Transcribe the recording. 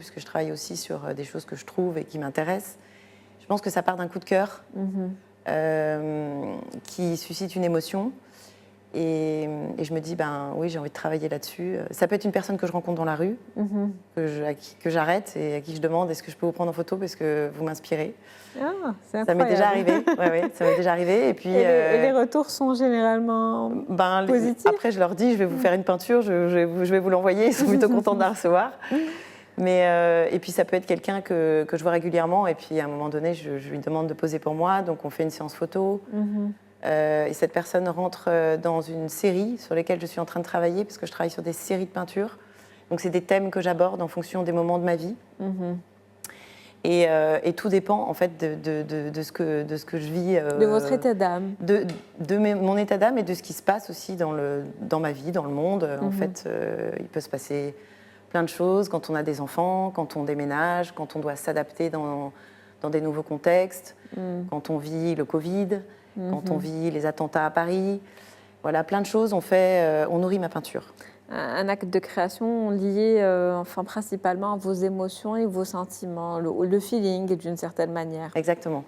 puisque je travaille aussi sur des choses que je trouve et qui m'intéressent. Je pense que ça part d'un coup de cœur qui suscite une émotion. Et je me dis, ben oui, j'ai envie de travailler là-dessus. Ça peut être une personne que je rencontre dans la rue, que j'arrête et à qui je demande, est-ce que je peux vous prendre en photo parce que vous m'inspirez. Ah, c'est incroyable. Ça m'est déjà arrivé. Ouais, ça m'est déjà arrivé. Et puis, et les retours sont généralement positifs. Après, je leur dis, je vais vous faire une peinture, je vais vous l'envoyer. Ils sont plutôt contents de la recevoir. Et puis, ça peut être quelqu'un que je vois régulièrement. Et puis, à un moment donné, je lui demande de poser pour moi. Donc, on fait une séance photo. Et cette personne rentre dans une série sur laquelle je suis en train de travailler, parce que je travaille sur des séries de peintures. Donc, c'est des thèmes que j'aborde en fonction des moments de ma vie. Et tout dépend, en fait, de ce que je vis. De votre état d'âme. Mon état d'âme et de ce qui se passe aussi dans ma vie, dans le monde. En fait, il peut se passer plein de choses quand on a des enfants, quand on déménage, quand on doit s'adapter dans des nouveaux contextes, quand on vit le Covid, quand on vit les attentats à Paris. Voilà, plein de choses on nourrit ma peinture. Un acte de création lié principalement à vos émotions et vos sentiments, le feeling d'une certaine manière. Exactement.